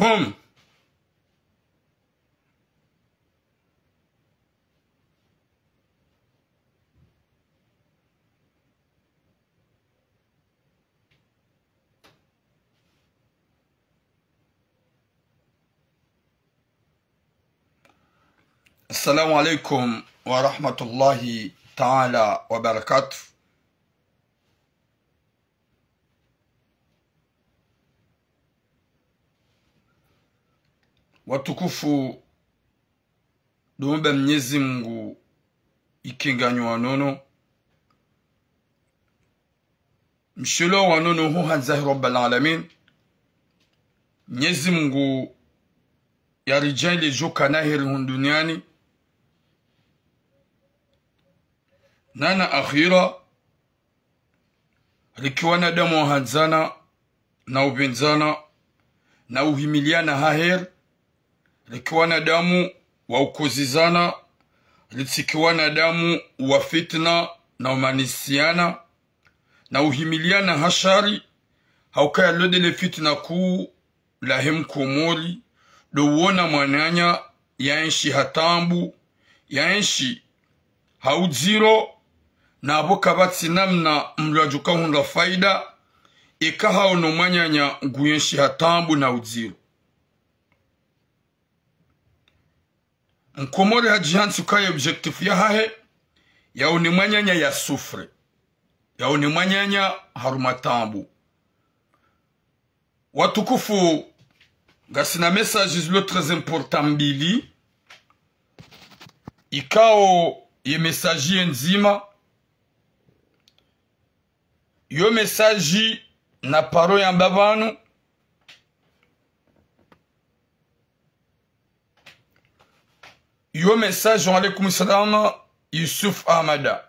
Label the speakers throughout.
Speaker 1: Boom. Assalamu alaikum wa rahmatullahi ta'ala wa barakatuh. Watukufu duombe Mwenyezi Mungu ikinganyo wanono mshilo wanono hu hanzahi rabbal alamin. Mwenyezi Mungu ya rijali joka nahiri hunduniani nana akhira likiwana damu hanzana na ubenzana na uhimiliana hahir likiwana damu wa ukozizana litikiwana damu wa fitna na umanisiana na uhimiliana hashari haukaya lodele fitna kuu lahim kumori dowona mwananya yaenshi hatambu yaenshi haudziro na aboka batsi namna mlajuka hunda faida ikaha ono mwanyanya nguyenshi hatambu na udziro Nkomori hajihansu kaya objectif ya hahe ya unimanyanya ya sufre ya unimanyanya harumatambu. Watukufu gasina messages lo très important mbili ikao ye message nzima yo message na paro ya mbabanu yo message wa alaikum salam Yusuf Ahmada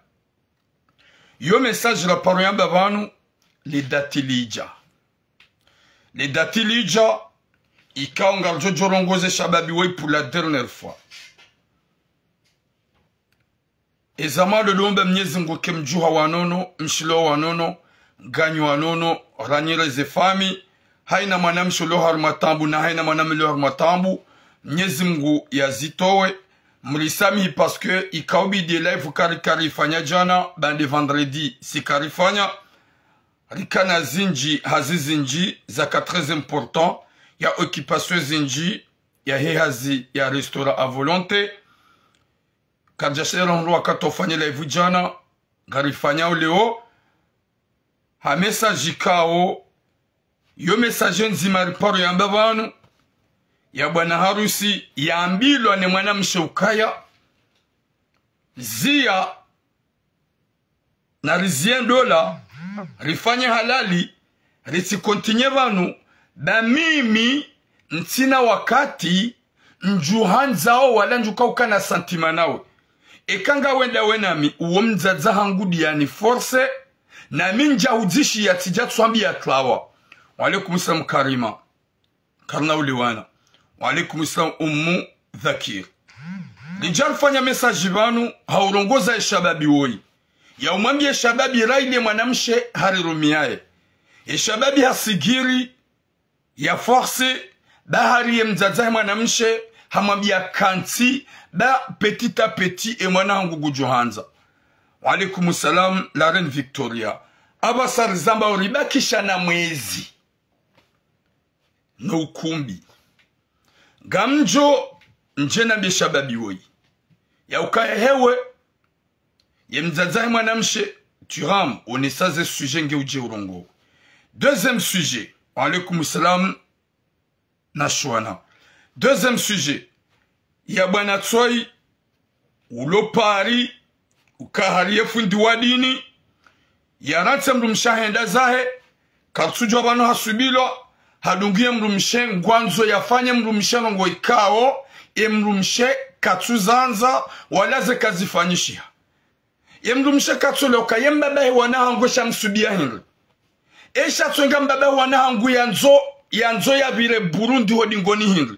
Speaker 1: yo message la paro ya mbabanu les datilija ikao ngarjo jorongoze shababi wei pour la dernière fois. Ezama de dombe Mwenyezi Mungu kemjuha wanono, mshilo wanono, ganyo wanono, ranyere zefami, haina manamsho lo harumatambu na haina manami lo harumatambu, Mwenyezi Mungu yazitowe, mlisami parce que ikaobi de live karifanya jana, bande vendredi si karifanya, rikana zinji hazizinji zaka très important, ya occupation zinji, ya hehazi, ya restaurant à volonté, Kajashera nruwa katofanya live jana, garifanya uleo, ha message kao, yo message nzima riparo ya mbabanu, ya bwana harusi, ya ambilo ane mwana mshaukaya, zia, na rizien dola, rifanya halali, riti kontinye vanu, ba mimi, ntina wakati, njuhanzao wala njukauka na santima nawe. Ekanga wenda wenami uomzaza hangu diani force na minja udishi ya tija tuambi ya tlawa. Wa alaikum salam Karima Karna uliwana. Wa alaikum salam Ummu Dhakir. Lijal fanya message banu haurongoza shababi woi. Ya umambie shababi raile mwanamshe harirumiae. Shababi hasigiri ya force bahari ya mzaza mwanamshe hamambia kanti ba petit à petit et mwana hangu Johanza. Wa alaikum salam la reine Victoria. Abasar zamba uribakisha na mwezi no ukumbi gamjo njena mbe shababi woi ya ukaya hewe ye mzazahi mwanamshe turam onesaze sujet nge uje urongo. Deuxième sujet. Wa alaikum salam na shwana. Deuxième sujet. Ya bwana tsoi ulopari ukaharie fundi wadini ya ratse mrumshahenda zahe kartsujo bano hasubilo hadungie mrumshe ngwanzo yafanye mrumshe ngo ikao mrumshe katsuzanza walaze kazifanyishia mrumshe katsule ukayemba bae wana hangu shamsubia hinri esha tsonga mbabe wana hangu yanzo ya vire Burundi hodingoni hinri.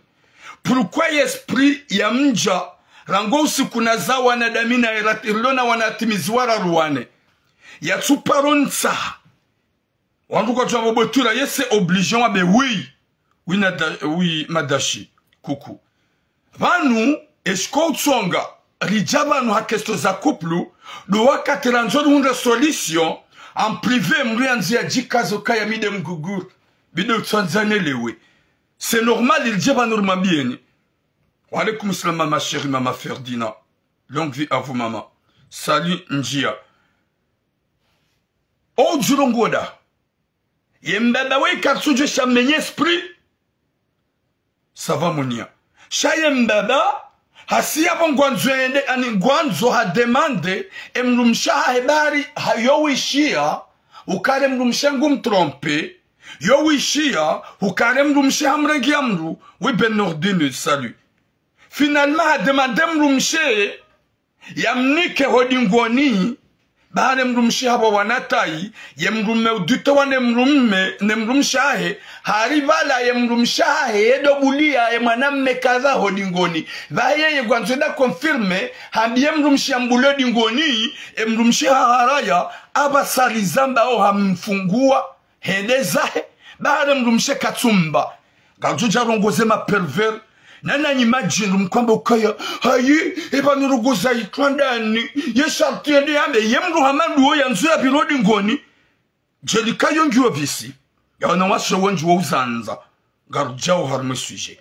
Speaker 1: Pourquoi esprit ya mja rango usiku na za wanadamina iratirlona wanatimizwara ruwane ya tsuparonsa wanduko tuwa mbotura yese obligeon wabe oui Oui, Madashi. Coucou. Vanu, esko tsonga, rijaba nu hakesto za kuplu, doa kateranzoni une solution, en privé mrianzi ajikazo kaya mide mgugur, bide Tanzanie lewe. C'est normal, il djaba normal bien. Wa alaikum salam, ma chérie, maman Ferdinand. Longue vie à vous, maman. Salut, Njia. Oh, Djurongoda. Yembaba we katsujo chamenye esprit. Ça va, Monia. Shayembaba, hasiya bongwanzo ende, ani gwanzo ha demande, emrumsha hebari ha yowishia, ukare mrumsha ngum trompe, yowishia, ukare mrumsha hamregi amru, oui ben ordine, salut. Finalement, ha demande mrumshe, yamnike hodingwani, bahane mrumshi haba wanatai, ye mrumme udute wane mrumme, ne mrumshahe, haribala ye mrumshahe, yedo bulia, ye mwanamme kaza hodingoni. Vaye ye gwanzoda konfirme, habie mrumshi ambule dingoni, ye mrumshi haraya, aba sarizamba o hamfungua, hendezahe, bahane mrumshi katsumba. Gajuja rongoze ma pervers, nana imagine mkwamba ukaya hayi eba nuruguza ikwandani yesharti ndi yambe yemru hamandu yanzu ya birodi ngoni jelika yongi obisi yana washo wenji wo uzanza garujao harme sujet.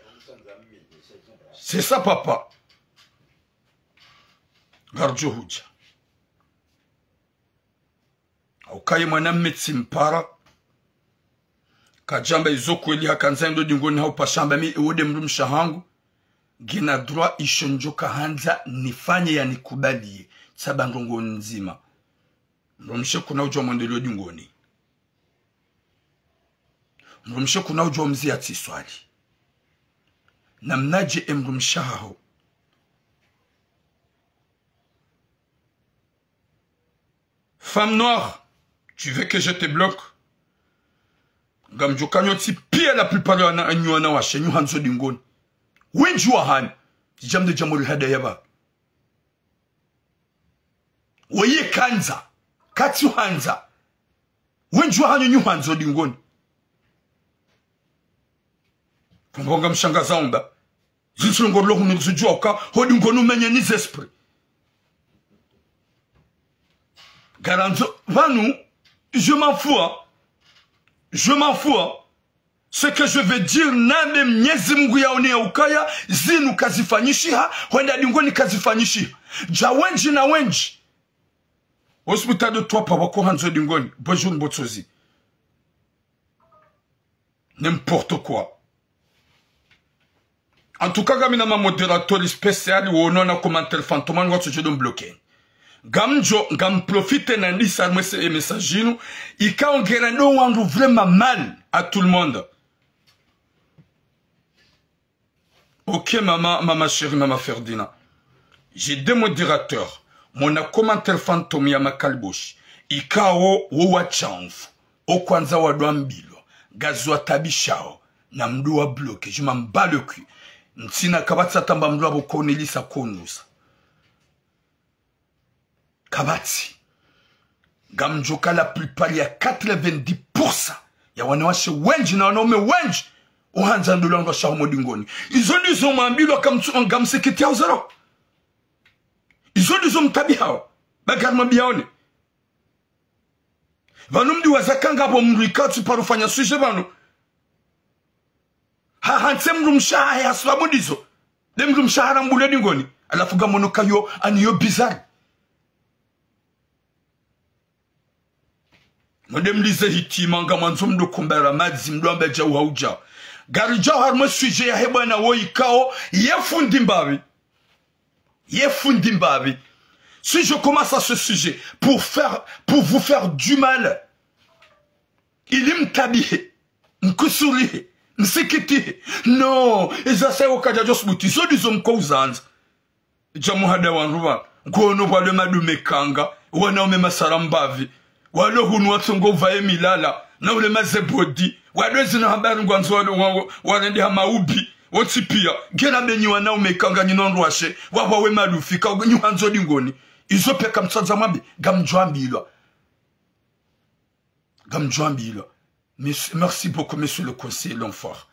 Speaker 1: C'est ça papa. Garujo huja ukaye mwana metsimpara kajamba izokweli hakanzendo dingoni haupashamba mi ewode mrumsha hangu gina droit ishonjoka hanza nifanye ya nikubalie sabandongo nzima mrumshe kuna ujwa mwendeleo dingoni mrumshe kuna ujwa mzi ya tiswali na mnaje emrumsha hao femme noire tu veux que je te bloque gamjo kanyoti pia la plupart ya anyuana wa shenyu hanzo dingoni wenji wa hani jamde jamuri hada yaba waye kanza kati hanza wenji wa hanyu hanzo dingoni kumbonga mshangaza umba zinsulongo loku nikusujuoka hodi ngonu menye ni esprit garanzo vanu je m'en fous. Je m'en fous. Ce que je veux dire, name mnyezi mungu ya une ya ukaya, zinu kazifanyishiha, wenda dingoni kazifanyishiha. Ja wenji na wenji. Hospital de toi papa ko hanzo dingoni, bonjour mbotsozi. N'importe quoi. En tout cas, gamina ma modérateur spécial ou non na commentaire fantôme, on je dois bloquer. Gamjo, gam profite na lisa mwese messagino, ika ongera no wandu vraiment mal à tout le monde. Ok, maman chérie, maman Ferdinand. J'ai deux modérateurs. Mon commentaire fantôme ya makalboshi. Ika o wachanfu. O kwanza wa douambilo. Gazwa tabishao. Na mdua bloqué. Je m'en bats le cul. Ntina kabatsa tamba mdua bokone lisa konusa. Kabati gamjoka la plupart ya 90% ya wanawashe wenji na wanaume wenji uhanza ndolongo shahomo dingoni izo ndizo mwambilo gamseketi ya uzaro izo ndizo mtabi hao bagarma biaone vanu mdi wazakanga hapo mruikatu parufanya suje vanu hanse mrumshaha ya sababu ndizo de mrumshaha mbule dingoni alafu gamono kayo aniyo bizarre. Madame Lise hitima nga manzumdu kumbera madzi mdwambe ja uhauja. Gari ja harma sujet ya heba na woi kao yefundi mbabi. Si je commence à ce sujet pour vous faire du mal, il m'tabihe, m'kusurihe, m'sikitihe. Non, ezase wakaja josbuti, so dizo mkouzanza. Jamu hada wanruwa, gono wale madu mekanga, wana ume masarambavi. Walo hunu watungo vae milala na ule mazebodi wadwezi na habari ngwanzo warendi hama ubi wotipia gena benyi wana umekanga nyinonrwashe wabawe malufika nyu hanzo dingoni izo peka mtsanza mwambi gamjwambilwa merci beaucoup monsieur le conseiller Longfort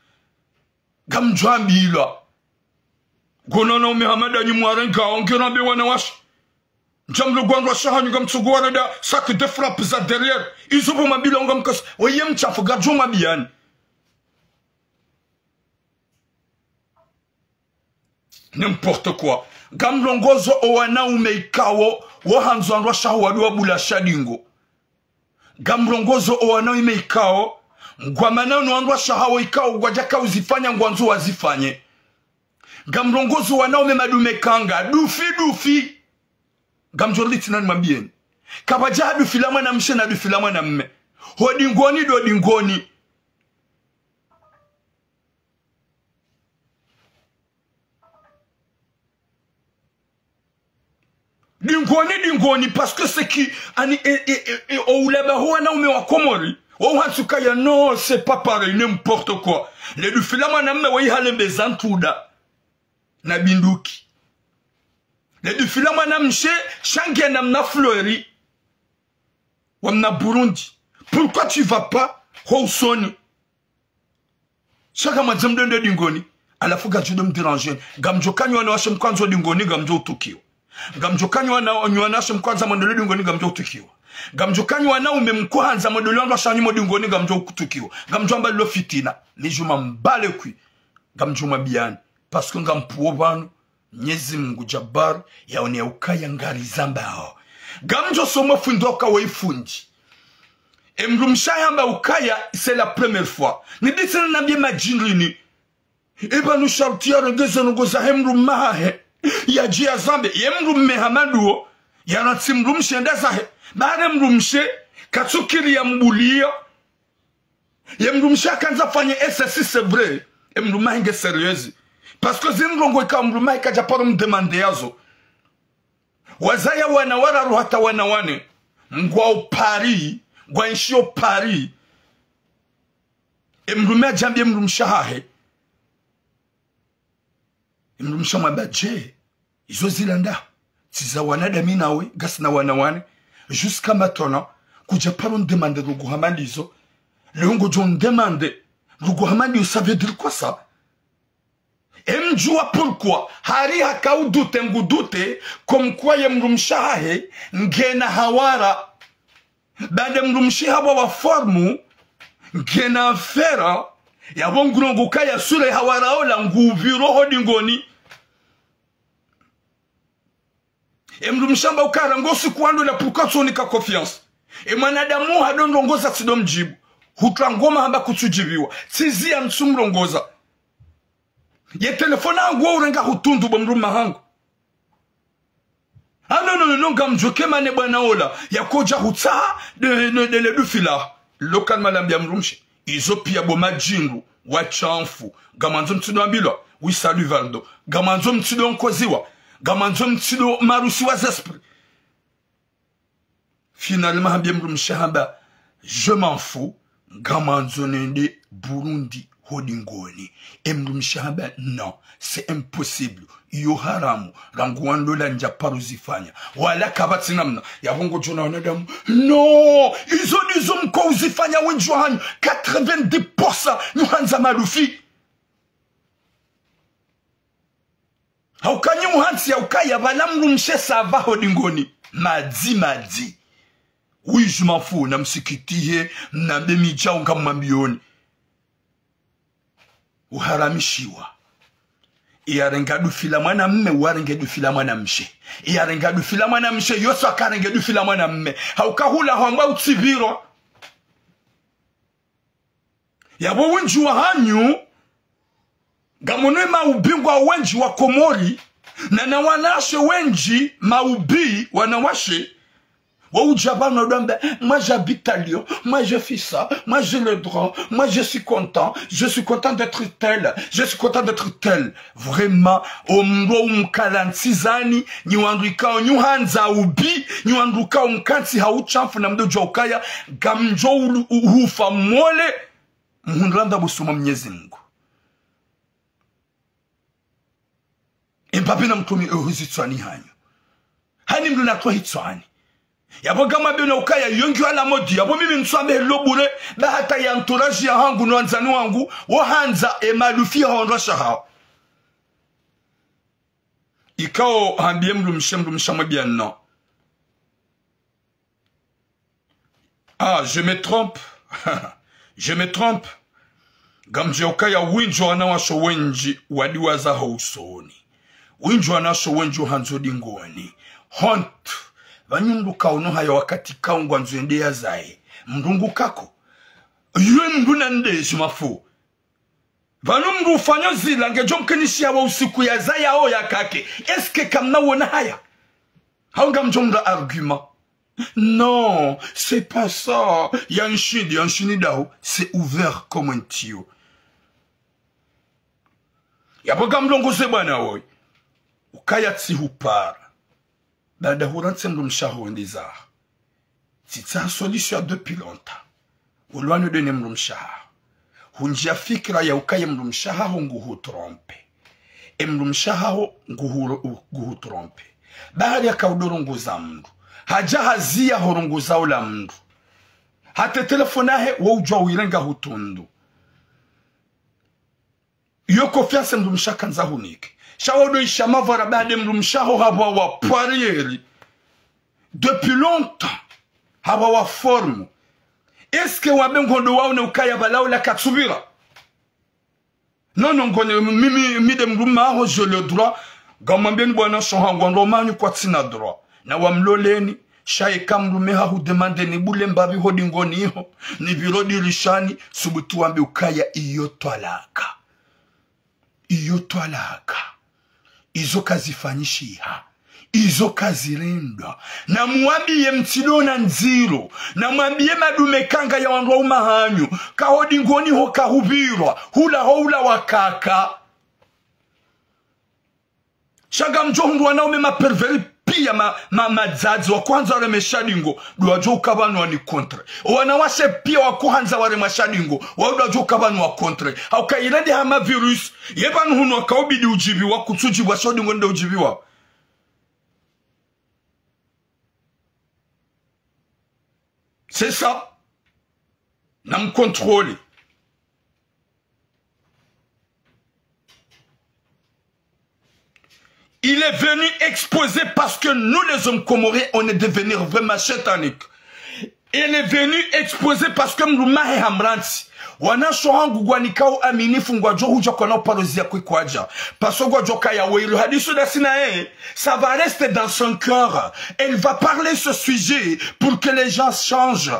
Speaker 1: Gamjambila. Gonono Muhammad ni mwarenga ongerambe wanawash. Jam le gwandwa shahani gam tsugwara da sac de frappe za derrière. Izubu mabila ngam kas. Oyem chafu gadjo mabian. N'importe quoi. Gam longozo owana umeikawo. Wahanzo andwa shahwadu wabula shadingo. Gam longozo owana umeikawo. Ngwamana nuandwa shahawo ikao gwajaka uzifanya ngwanzo wazifanye. Gamrongozo wanaume madume kanga dufi gamjorliti nani mambien kabaja dufi la mwana mshe na dufi la mwana mme hodingoni do dingoni dingoni parce que c'est qui ani ou leba ho wanaume wa Komori ou hatsukaya non c'est pas pareil n'importe quoi le dufi la mwana mme wa ihale bezantuda na binduki le du filama na mche changia na mna fleuri wamna Burundi pourquoi tu vas pas ho soni chaka mazamdo ndo dingoni alafu gajudo mdiranjen gamjokanyo wana washe mkwanzo dingoni gamjo utukio gamjokanyo wana washe mkwanza mandolo dingoni gamjo utukio gamjokanyo wana umemkwanza mandolo wana washe dingoni gamjo utukio gamjo amba lo fitina nijuma mbale kui gamjo mabiani parce que ngampuo banu Nyezi Mungu Jabbar yaone ukaya ngari zambao gamjo somo fundoka waifundi emrumshayamba ukaya c'est la première fois ni disana nabie majinrini eba nu shartia regeza ngoza hemrum mahe ya jia zambe yemrum mehamadu ya natsimrum shenda zahe baada mrumshe katsukiri ya mbulia yemrumshe kanza fanye SSC c'est vrai emruma inge sérieuse. Parce que zinrongo ikamruma ikajaparo mdemande yazo. Wazaya wanawara ruhata wanawane. Mgwa upari. Mgwa nshio pari. Emruma jambi emrumsha hahe. Emrumsha mabaje. Izo zilanda. Tiza wanada minawe. Gasna wanawane. Jusqu'à maintenant. Kujaparo mdemande ruguhamandi izo. Leongo jon demande. Ruguhamandi, vous savez dire quoi ça? Mjua pourquoi hari hakaudute ngudute comme quoi yemrumshahe ngena hawara bade mrumshiha wa formu ngena fera ya bongrungu kaya sure hawara ola nguviro hodingoni mrumshamba ukara ngosi kwando la pourquoi sonika confiance e mwanadamu hadondongoza sidomjibu hutangoma hamba kutujibiwa sizi amsumrongoza ye telefone angu urenga hutundu bomruma hangu non gamjoke mane bwana ola ya koja hutsa de le dufila local malambia mrumshi izo pia boma jinru wachanfu gamanzo mtido ambilo oui salut Valdo gamanzo mtido nkoziwa gamanzo mtido marusi wa esprit finalement hambia mrumshi hamba je m'en fous gamanzo nende Burundi hodingoni emrumshamba non c'est impossible yo haramu ranguando la njaparu zifanya wala kabati namna ya bongo jona wanadamu non izo mko uzifanya wenjwa hanyu 90% nuhanza marufi haukanyi muhansi ya ukaya balamrumshe sava hodingoni madi oui je m'en fous na msikitihe na bemijao ngamambioni uharamishiwa iyarenga dufila mwana mme uarenge dufila mwana mshe iyarenga dufila mwana mshe yoso akarenge dufila mwana mme haukahula hamba utsibiro yabo wenji wa hanyu gamonwe maubingwa wenji wa Komori na wanashe wenji maubi wanawashe moi j'habite à Lyon, moi je fais ça, moi j'ai le droit, moi je suis content d'être tel, je suis content d'être tel. Vraiment, omro umkalansizani, nyuandrika nyuhanza ubi, nyuandruka umkansi hauchamfu na mdo jokaya, gamjo uhufa mole, mhunranda busuma Mwenyezi Mungu. Mbabe na mtumi uhuzitswani hanyo. Hani mlu natwa hitswani. Yabo gama bena ukaya yongi ala modi. Yabo mimi nswambe lobule. Ba hata ya entourage ya hangu nwanzanu wangu. Wahanza emalufi honrosha hao. Ikao hambie mlumshamwe bien non. Ah, je me trompe. Je me trompe. Gamje ukaya winjo anawasho wenji wadiwaza hausoni. Winjo anasho wenjo hanzodi ngoni. Honte. Vanyungu kauno haya wakati kaungwa nzuende ya zae. Mrungu kako. Yue mruna ndeji mafu. Vanu mru fanyo zila ngejo mkenishi wa usiku ya zae ya oya kake. Eske kamna wona haya? Haunga mjomda argument. Non, c'est pas ça. Yanshini dao, c'est ouvert comme un tuyau. Yaboga mlongo se bwana woy. Ukaya tsi hupara. Bada huranse mlumshaho ndiza. Titsa solution depuis longtemps. Ulwano de mlumshaha. Hunjia fikra ya ukaya mlumshaha nguhu trompe. Mlumshaha nguhu trompe. Bahari ya kaudoro nguza mndu. Haja hazia horunguza ula mndu. Hate telefonahe wujwa uirenga hutundu. Yo confiance mlumshaka nza hunike. Shawodo ishama vara bade mlumshaho hawa wa parieri. Depuis longtemps. Hawa wa formu. Eske wabe ngondo waone ukaya balao la katsubira? Non, non, mide mlumaho je le droit. Gamambien bwana shohango ndomani kwa tina droit. Na wamloleni. Shaika mlumeha hu demande ni bule mbabi hodi ngoni iho. Ni virodi rishani. Subutu wambi ukaya iyo twalaka. Iyo twalaka. Izo kazifanyishi ha. Izo kazirenda. Na muambi ye mtilona nziro. Na muambi ye madume kanga ya wanwa umahanyo. Kahodi ngoni ho kahubirwa. Hula wakaka. Shaga mjongu wanaume maperveri pia madzazi wa kwanza wale meshadingo. Duwajo ukabanu wani kontre. Wanawase pia wakuhanza wale mashadingo. Waduwajo ukabanu wa kontre. Hauka iredi hama virus. Yebanu hunu wakaubidi ujibi wa kutuji wa shadingo nde ujibi wa. C'est ça. Na m'contrôle. Il est venu exposer parce que nous les hommes comoriens, on est devenus vraiment chétaniques. Il est venu exposer parce que nous mahe hamranti. Wana shohangu gwanikao aminifu ngwajo huja kona parozia kwikwaja. Paso gwajo kaya weilu hadisu da sina ça va rester dans son cœur. Elle va parler ce sujet pour que les gens changent.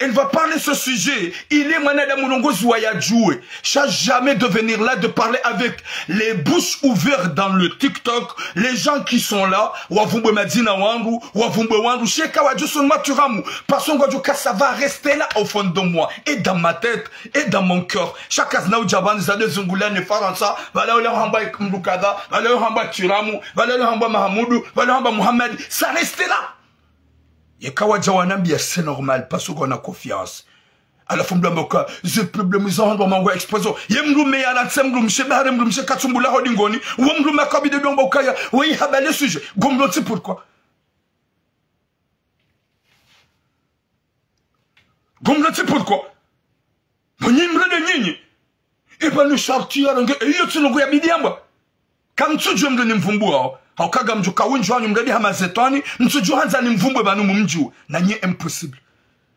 Speaker 1: Elle va parler ce sujet. Il est manada mulongozi wa yajoué. Jamais de venir là de parler avec les bouches ouvertes dans le TikTok. Les gens qui sont là. Wavumbe madina wangu. Wavumbe wangu. Sheka wajusun maturamu. Parce que ça va rester là au fond de moi. Et dans ma tête. Et dans mon cœur. Chaka zna ujaban zade zungula ne faransa. Vala ule hamba mlukada. Vala ule hamba turamu. Vala ule hamba mahamudu. Vala ule hamba Muhammad. Ça reste là. Yekawaja wanambia c'est normal parce qu'on a confiance. À la fin de la j'ai problème ils ont mango expresso. Yemrume ya la tsemru mshebare mrumshe katsumbula hodingoni. Womrume kabide dombo kaya. Oui habale sujet. Gombloti pourquoi? Gombloti pourquoi? Monyimre de nyinyi. Et ben le chartier range et yotsunogo ya bidiamba. Kam tsuju mde nimvumbua. Haukaga mjuka winju wanyu mredi hama zetwani. Mtuju hanza ni mvumbwe banu mumju. Na nye impossible.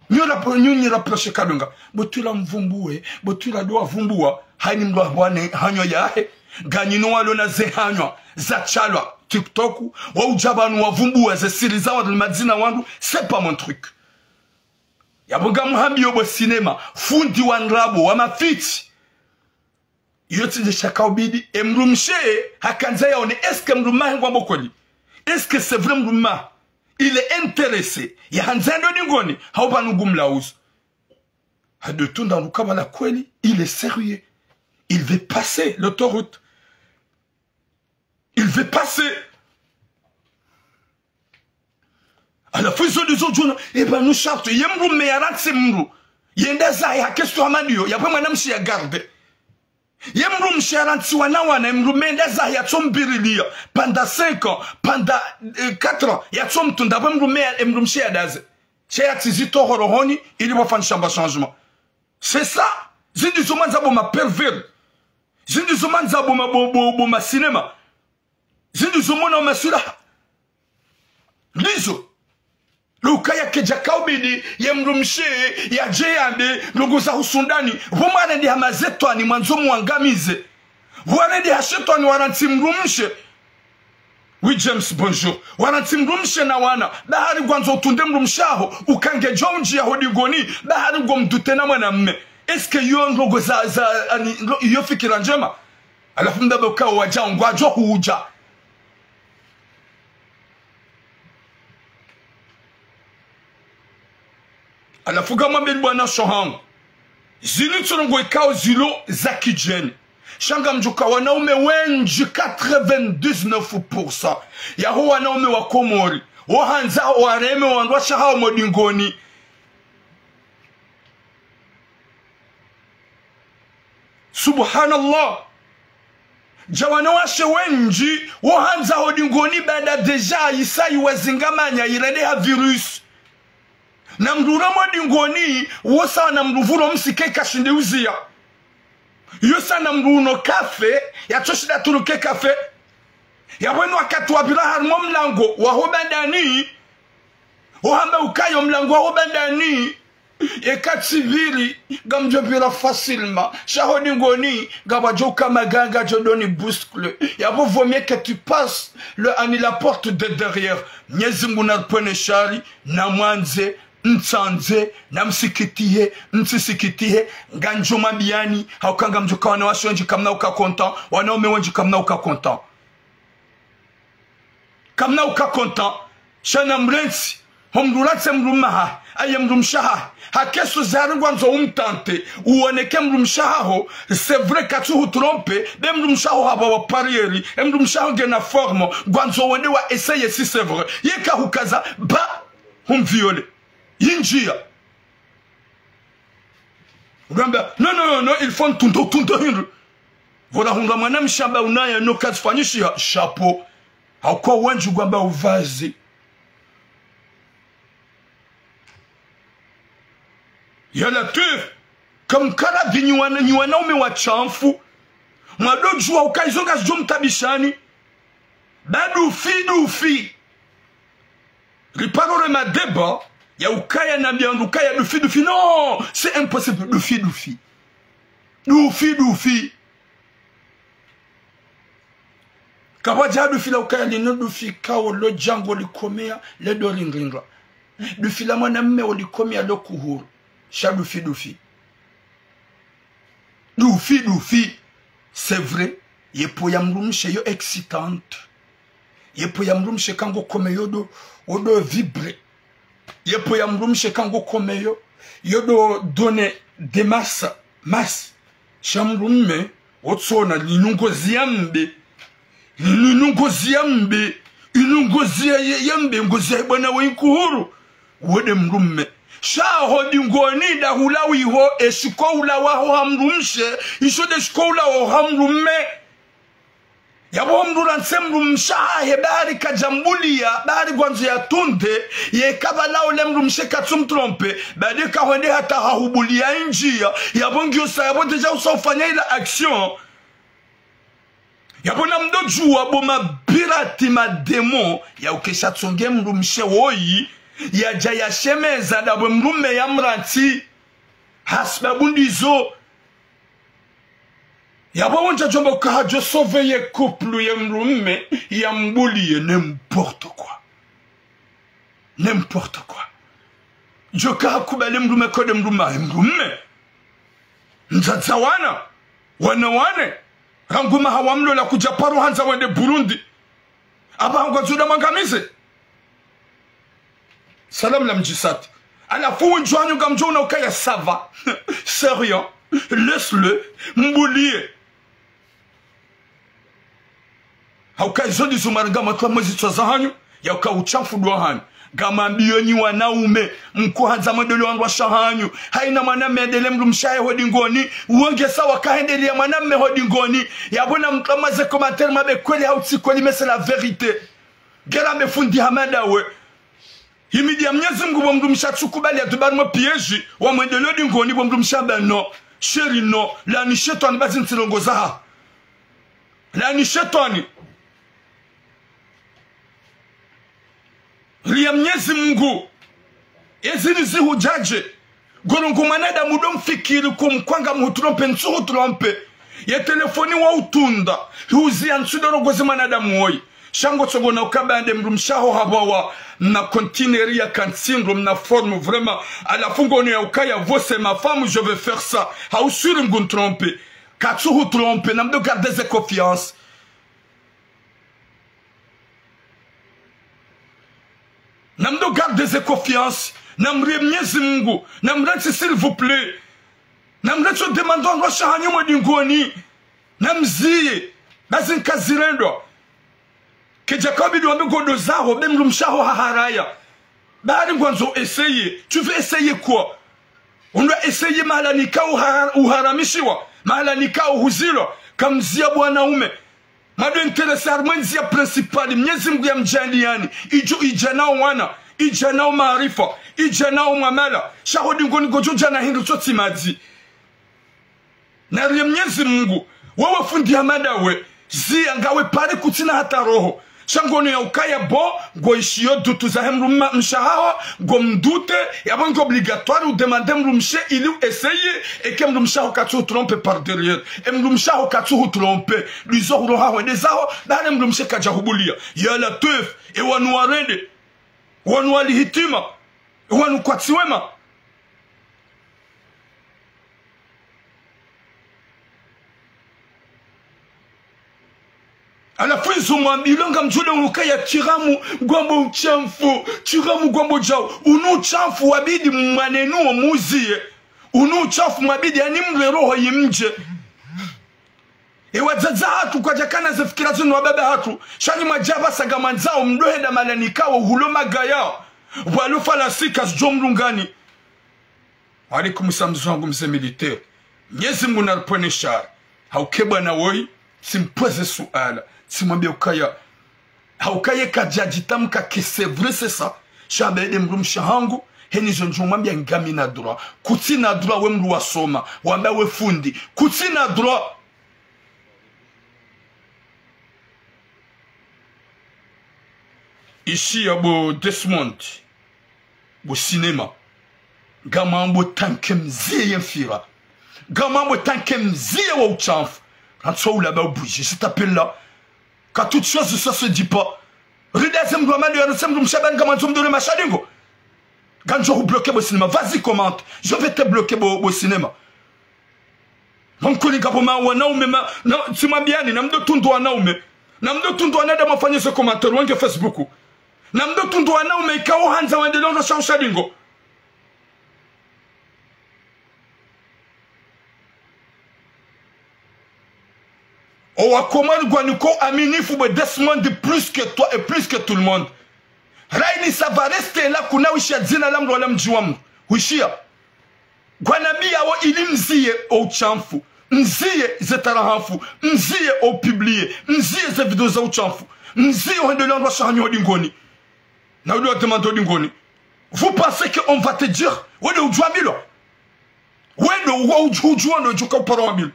Speaker 1: Nyunyi raproche kadunga. Botula mvumbue. Botula doa vumbua. Haini mdoa wane hanyo yahe. Ganyino walo na ze hanyo. Zachalwa. TikToku. Wa ujabanu wa vumbua. Ze siriza wa madina wangu. C'est pas mon truc. Yabuga muhambi yobo cinema. Fundi wanrabo. Wa mafiti. Yoti de chakaubidi et mrumche hakanza yaone est-ce que mruma ngwa bokoli est-ce que c'est vrai mruma il est intéressé ya hanzando ningoni hauba nugumla uzu de tout dans le kabala kweli il est sérieux il veut passer l'autoroute il veut passer à la fusion des autres jours et ben nous charte yemrume yaratse mru yenda za ya kesto amadio ya pema namshi ya garde. Yemrum Cheranti wana mrumendeza yatsombililia pendant 5 ans, pendant 4 ans, yatsom tunda mrum Cheadaze. Cheatizito horohoni, il va faire un changement. C'est ça. Zindi zoman zabo ma pervers. Zindi zoman zabo ma cinéma. Zindi zoman ma sula. Lizo. Lukaya kejakawbidi yemrumshe ya jeyande logoza usundani vumane ndi hamazetwani mwanzo muangamize vumane ndi hashetwani warantimrumshe. Oui James bonjour warantimrumshe na wana bahari gwanzo utunde mrumshaho ukange jonji ya hodigoni bahari gomdute na mwana mme. Eske yon logoza iyo fikira njema alafu mdabe ukawa wajangu wajo huuja. Alafuga mwambeli bwana shohangu. Zini tsunungo ikao zilo za kijeni. Shanga mjuka wanaume wenji 99%. Yaho wanaume wa Komori. Wahanza wareme wandwasha hao modingoni. Subhanallah. Jawanawashe wenji. Wahanza hodingoni bada deja isai wazingamanya iredeha virus. Na mdura modingoni wosa na mduvuro msike kashinde uzia yosa na mduno kafe ya toshida turuke kafe ya wenu wakati wabila harmo mlango wahobandani wahamba ukayo mlango wahobandani ekativiri gamjobila facilement shahodingoni gabajoka maganga jodoni bouscle ya vaut mieux que tu passes la porte de derrière nyezingu na pwene shari na mwanze ntanze na msikitihe ntisikitihe ganjoma biani haukanga mjuka wanawasho wenji kamna uka kontan wanaume wenji kamna uka kontan shana mrensi homdulatse mrumaha aye mrumshaha hakesu zarungwanzo umtante uoneke mrumshaho c'est vrai katuhu trompe de mrumshaho haba wa parieri mrumshaho gena forme gwanzo wende wa essaye si c'est vrai yeka hukaza ba viole Yinjia. Ugamba, non, il faut tundo hindu. Vola hunga mwanam shamba unaya no kazi fanyishia chapeau. Haukwa wenju gwamba uvazi. Yala tu, comme kala vinywana ume wachamfu. Mwadojua ukaizonga zjumtabishani. Dufi. Riparo rema deba. Ya ukaya na biandukaya dufi. Non, c'est impossible. Dufi. Kawaja dufi la ukaya lino dufi kao lo jango likomea le do ringringra. Dufi la mwana mme likomea lo kuhuru. Sha dufi. C'est vrai. Yepo ya mrumshe yo excitante. Yepo ya mrumshe kango kome yodo odo vibre. Yepo ya mrumshe kango komeyo yodo donne des masse shamrumme otsona linungozi yambe ngozi bwana wenkuhuru wode mrumme shaho dingoni da hulawi ho esiko ulawa ho hamrumshe isode esiko ulawa hamrumme yabo mdura nsemru mshahe bari kajambulia bari gwanzo ya tunde ye kabalao lemru msheka tumtrompe badi kahonde hata hahubulia njia yabo ngiosa yabo deja usofanya ila action yabo na mdojua boma birati mademo ya ukesha tsonge mru mshe woyi ya jaya shemeza dabo mrume ya mranti hasbabundizo Yaba wonja jomba kahajo sauveille couple ya mrume ya mbouliye n'importe quoi. Joka hakubale mrume kode mrume. Nzaza wane. Ranguma hawamlo la kujaparu hanza wende Burundi. Aba hangwa zuda mangamize. Salam la mjisati. Alafu wenjwanyu gamjona ukaya sava. Sérieux. Laisse-le mbouliye. Hauka izodi zumaranga matwa mwezi twazahanyu ya uka uchafu duahani gama mbiyoni wanaume mkuhanza modelo wangu wa shahanyu haina mwanamme endele mrumshaye hodingoni uonge sawa kahendeli ya mwanamme hodingoni yabona mkamaze komater mabe kweli hauti kweli mese la verite gera mefundi hamadawe himidi ya mnyezi mgu mrumsha tsukubali ya tubar mo piyeji wa mwendelo dingoni mrumsha no sheri no la ni shetani bazi ntilongo zaha la ni shetani Ria mnyezi Mungu ezini zihujaje gorongo manada mudom fikiri kumkwanga mutrompe nsuhu trompe ya telefoni wa utunda huzi ansudoro gozi manada muoi shango tsogo na ukabande mrumshaho habawa na continuer ya kan syndrome na forme vraiment à la fungo ne ukaya vose ma femme je vais faire ça ha usuri ngun trompe katsuhu trompe na mdo garder ses confiance Namdo garde ses confiance. Namre mnyezi Mungu. Namre s'il vous plaît. Namre so demandon wa shahanyo modingoni. Namziye. Bazin kazirendo. Que Jacobi doit me godozaro. Même l'umshaho haharaya. Bari ngwanzo essayer. Tu veux essayer quoi? On doit essayer malanika ou haramishiwa. Malanika ou huzilo. Comme zia bwana ume. Mado interesar mwenzi ya principali mnyezi Mungu ya mjani yani ijanao wana ijanao maarifa ijanao mamala shahodi ngoni gojo jana hindu choti maji na ria mnyezi Mungu wewe fundi hamadawe zia ngawe pare kutina hata roho shangoni ya ukaya bo go ishio dutu za hemru mshahawa go mdute ya bongo obligatoire ou demander mrumshe ili essayer et que mrumshaho katsu trompe par derrière et mrumshaho katsu trompe lizo roha wedezaho dale mrumshe kajahubulia ya la teuf e wanu warende wanu walihitima wanu kwatsiwema ala fuizo mwambilonga mjule ukaya tiramu gwambo uchamfu tiramu gwambo jao unu uchamfu wabidi mwanenu muzie unu uchamfu mwabidi yani mle roho yimje ewa zaza hatu kwa jakana zefikira zinu wabebe hatu shani majaba sagamanzao mdoheda malanikao huloma gayao walufa la sikas jomrungani waliku msamzu wangu mse militaire nyezi muna rupone shari haukebwa na woi simpweze suala simwambia ukaya haukaye kajajitamka kisevre c'est ça shabede mrumsha hangu heni zonjo mwambia ngami na droit kutina droit we mru wasoma wamba we fundi kutina droit ici abo Desmond bo cinéma gamambo tanke mzie yemfira gamambo tanke mzie wa uchanfu Ranso là-bas au bouger, je t'appelle là. Quand toute chose ça se dit pas. Redescends moi mal de ressemble m'chaban comment tu me donnes ma chadingo. Quand je vous bloquer au cinéma, vas-y commente. Je vais te bloquer au cinéma. Mon collègue Aboma ou Naomi non, tu m'as bien dit, n'amdo tundo Naomi. N'amdo tundo Nada m'a fait ce commentaire ou Facebook. N'amdo tundo Naomi kao hanza wende dans le chadingo. Oh, comment Guanuko aminifu be Desmond plus que toi et plus que tout le monde. Raini ça va rester là kuna wishia dzina la mro la mjiwamu. Wishia. Gwanamia wa ili mziye au chamfu. Mziye zetarahafu. Mziye au publier. Mziye ze vidéos za uchamfu. Mziye au de l'endroit chanyo dingoni. Na udo demando dingoni. Vous pensez qu'on va te dire ouais de ujwamilo. Ouais de ujwano juka paramilo.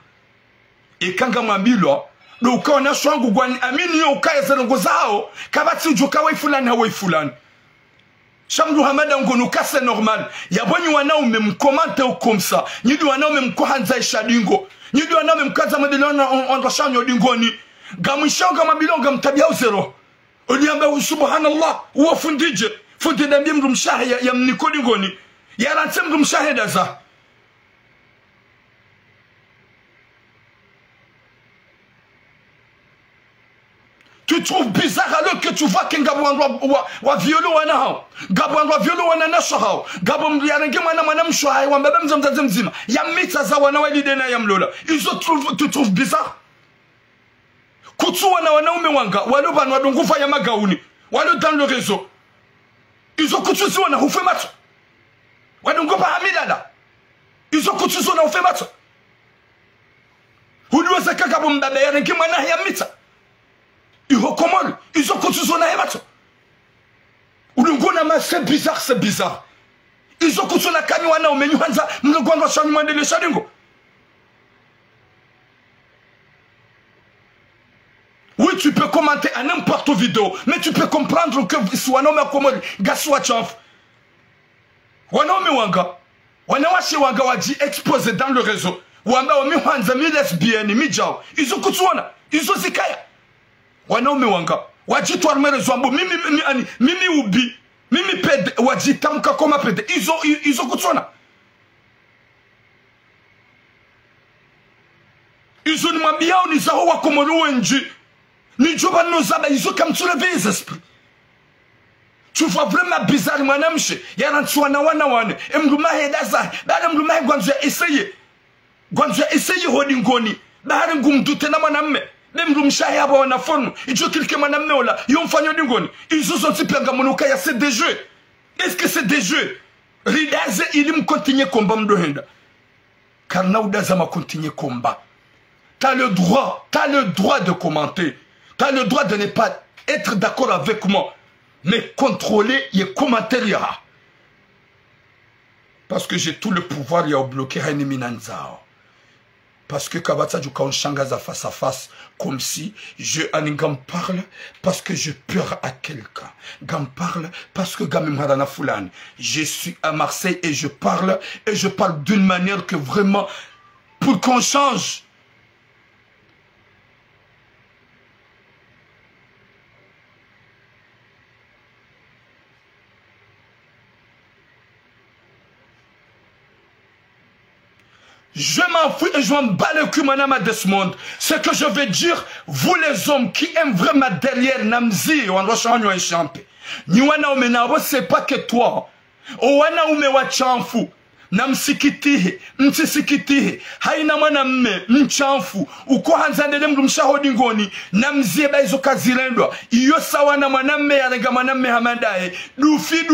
Speaker 1: E kanga mambilo do ukaona shwangu gwani amini yo ukaya zerongo zao kabati ujuka wa fulani hawa fulani shamdu hamada ngono kase normal yabonyi wanaume mkomante ukomsa nyidi wanaume mkohanza ishadingo nyidi wanaume mkaza madelona on shanyo dingoni gamishanga mabilonga mtabia zero oniamba subhanallah uwa fundije fundida mbimru mshahe ya mniko dingoni ya ransemru mshaheda za Tu trouves bizarre alors que tu vois qu'un gabouandroit wa violon wana hao. Gabouandroit violon wana na shahao. Gabouandroit yarenge wana manam shahai wa mbebe mzimzima. Ya mitsa za wana wali dena ya mlola. Tu trouves bizarre? Kutu wana wanaume wanga. Walo banwa dongufa ya magauni. Walo dans le réseau. Izo kutuzi wana hufe mato. Wanungopa hamilala. Izo kutuzi wana hufe mato. Hudiweze kakabu mbabe ya rengi mwana ya mita. Iho komolu. Izo kutuzi wana mato. Ulungona ma c'est bizarre, c'est bizarre. Izo kutuzi wana kani wana umenyuanza mlugwanda shani mwendele sharingo. Oui, tu peux commenter à n'importe quelle vidéo, mais tu peux comprendre que Swanome a commandé Gaswa Tchanf. Wanome Wanga, Wanawashi Wanga Waji exposé dans le réseau. Wamba Omi Wanza, mi lesbienne, mi Jao. Ils ont Kutswana, ils ont Zikaya. Wanome Wanga, Waji Toarmere Zwambo, Mimi Ubi, Mimi Ped, Waji Tamka Koma Ped. Ils ont Kutswana. Ils ont Mabia, ils ont Wakomoro Wenji. Ni joba nozaba ils ont comme tu lever les esprits. Tu vois vraiment bizarre madame che. Ya rantsuana wana. Emruma hedaza. Bada mruma gwanzu essayer. Gwanzu essayer hodingoni. Bada ngumdute na mwanamme. Nemrumsha yaba wana forme. Ijo kilke mwanamme ola. Yomfanyo dingoni. Ils ont senti planga monoka ya c'est des jeux. Est-ce que c'est des jeux? Ridaze ilim continue combat mdohenda. Karna udaza ma continue combat. T'as le droit de commenter. Tu as le droit de ne pas être d'accord avec moi. Mais contrôler les commentaires. Parce que j'ai tout le pouvoir, il y a bloqué Haini Minanzao. Parce que Kabatsa du Kanshangaza face à face, comme si je Aningam parle parce que je peur à quelqu'un. Gam parle parce que Gamimharana Foulane. Je suis à Marseille et je parle d'une manière que vraiment, pour qu'on change. Je m'en fous et je m'en bats le cul, madame Desmond. Ce que je veux dire, vous les hommes qui aiment vraiment derrière Namzi, on doit changer un champion. Niwana umenabo, c'est pas que toi. Owana umewa chamfu. Namsikitihe, mtisikitihe, haina mwana mme, mchamfu, uko hanzandele mrumshahodi ngoni, namzie baizo kazilendwa, iyo sawa na mwanamme ya renga mwanamme hamandahe, dufi,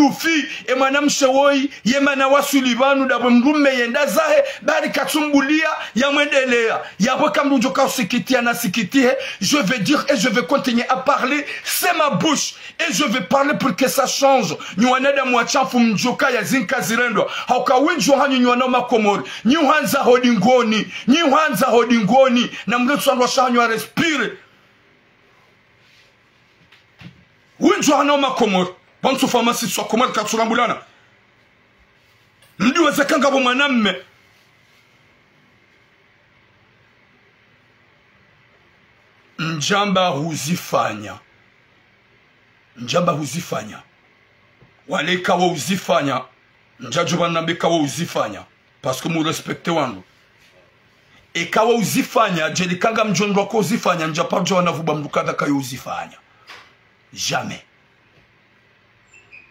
Speaker 1: e mwanamshe woi, ye mana wasu libanu, dabu mrumme yendazahe, bari katumbulia, ya mwendelea, ya weka mrujoka usikitia na sikitihe, je vais dire et je vais continuer à parler, c'est ma bouche, et je vais parler pour que ça change, nywanada mwachamfu mjoka ya zinka zilendwa, hauka winji Johanyu nywana makomori, nyuhanza hodingoni, na mletu wanwa shahanyu wa respire. Winju hana makomori, bantu famasi swa komori katsurambulana. Ndiwe zekanga bo mwanamme. Njamba huzifanya. Waleka wa huzifanya. Njajuba nambe kawa uzifanya parce que mu respecte wangu e kawa uzifanya jelikanga mjondwa ko uzifanya njapabjo wanavuba mrukada kayo uzifanya jamais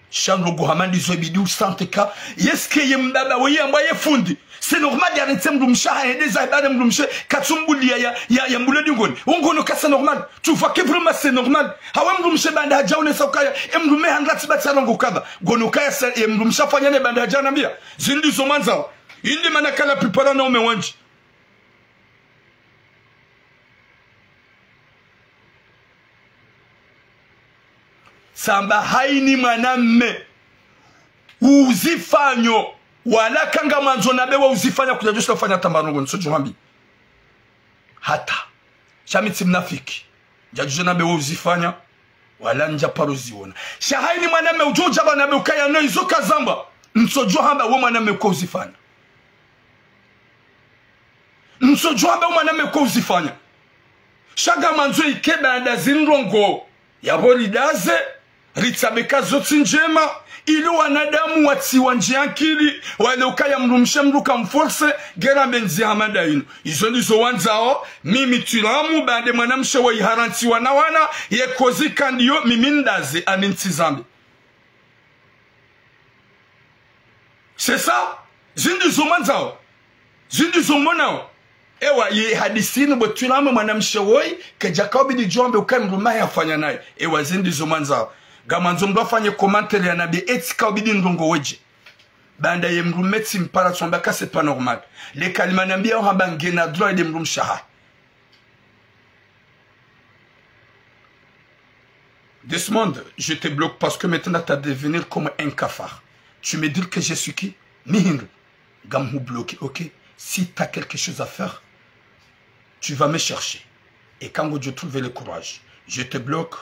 Speaker 1: Chango Gohamandi zobidi ou santeka yeske yembaba we yambaye fundi c'est normal ya retsemdu mshaha edeza ibada mdumshe katsumbulia ya mbuledi ngoni ungono kasa normal tu vois que vraiment c'est normal hawa mdumshe banda hajaone saukaya emdume handrati batsalongo kada gono kaya emdumsha fanyane banda hajana mbia zindi zomanza indi manakala pipara na umewanji samba haini mwanamme uzifanyo wala kanga manzo na bewa uzifanya kujajusha kufanya tambarongo nsojuhambi hata shamiti mnafiki jajusha na bewa uzifanya wala nja paroziona shahaini mwanamme ujoja bana be ukaya no izoka zamba nsojuhamba wo mwanamme ko uzifanya nsojuhamba wo mwanamme ko uzifanya shaga manzo ikeba ndazinrongo yaboridaze Ritsabeka zoti njema ilo wanadamu watiwa njiankili wale ukaya mrumshe mruka mforse gera benzi hamada ino izo nizo wanzao mimi tulamu bade mwanamshe wa iharanti wanawana ye kozi kandiyo mimi ndaze anintizambi c'est ça zindizo wanzao zindizo monao ewa ye hadisini bo tulamu mwanamshe woi kejakaobi di jombe ukaya mrumahe afanya nae ewa zindizo wanzao gamanzo mdo afanye commentaire ya nabi etika obidi ndongo weje banda ye mrum metsi mpara tsomba ka c'est pas normal les kalima nambia o haba ngena droit de mrum shaha Desmond, je te bloque parce que maintenant tu as devenir comme un cafard. Tu me dis que je suis qui? Mihindre. Gamou bloqué, ok? Si tu as quelque chose à faire, tu vas me chercher. Et quand je trouve le courage, je te bloque,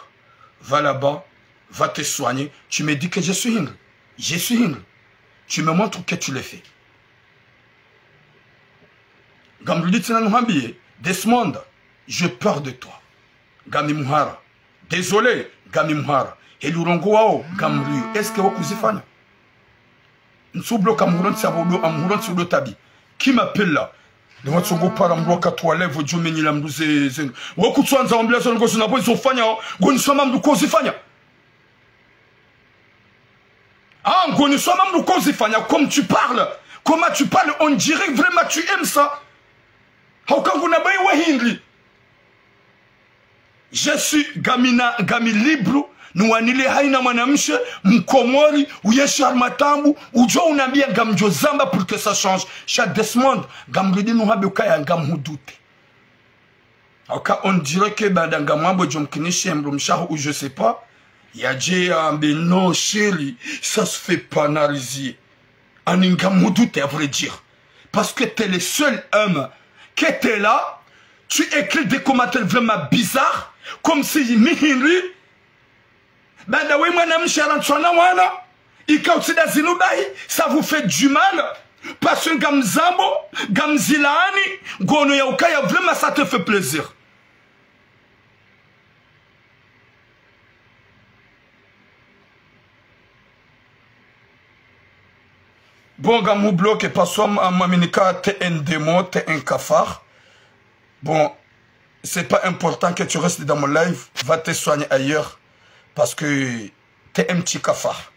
Speaker 1: va là-bas, va te soigner. Tu me dis que je suis Hindre. Je suis Hindre. Tu me montres que tu le fais. Gamou dit Desmond, je peur de toi. Gami Muhara. Désolé, Gami Muhara. Et l'urongo wao, Gamru, est-ce que vous kuzifanya? Nsublo kamuron sabodo amuron sudo tabi. Qui m'appelle là? De votre songo para mroka toile vo jomeni la mruze zen. Woku tsanza ombla songo sona bo zofanya, goni soma mruko zifanya. Ah, goni soma mruko zifanya comme tu parles. Comment tu parles, on dirait que vraiment tu aimes ça. Haukanguna bai wa hindli. Je suis gami libre. Nuanile haina mwanamshe mkomori uyesha matambu ujo unambia gamjo zamba pour que ça change. Chaque Desmond gamridi nuhabe ukaya gamhudute. Aka on dirait que badanga mambo jomkinishe mrumshaho ou je sais pas. Yaje mais non chérie, ça se fait pas analyser. Aningamhudute à vrai dire. Parce que t'es le seul homme qui était là. Tu écris des commentaires vraiment bizarres comme si Mihinri banda we mwanamshe anatwana wana ikautida zinubai, ça vous fait du mal parce que gamzambo gamzilani gono ya ukaya vraiment ça te fait plaisir. Bon gamou bloque parce que maminika t'es un démon, t'es un cafard. Bon, c'est pas important que tu restes dans mon live, va te soigner ailleurs. Parce que t'es un petit cafard.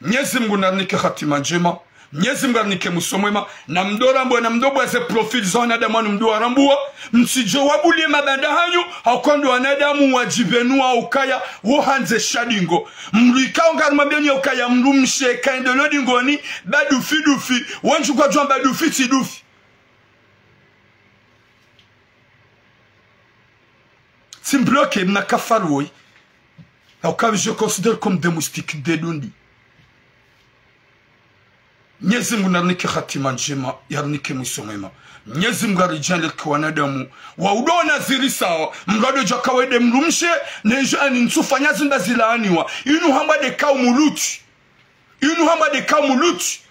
Speaker 1: Nyezi Mungu narnike hatima njema. Nyezi Mungu narnike musomwema. Na mdorambo na mdobo ze profil zona adamanu mdo arambua. Msijo wabulie mabanda hanyu. Haukondo wanadamu wajivenua ukaya. Wohanze shadingo. Mluikao ngarumabeni ukaya mrumshe. Kainde lodingoni. Badufi dufi. Wanju kwa juan badufi tidufi. Simbloke mna kafaroi. Je considère comme des moustiques dédunis. Nyezi Mungu narnike hatima njema, yarnike musomema. Nyezi Mungu arijali kwa wanadamu. Wa udona ziri sawa, mrado jakawede mrumshe, nejo ani nsufanya zinda zilaaniwa. Inu hamba de kao muluti. Inu hamba de kao muluti.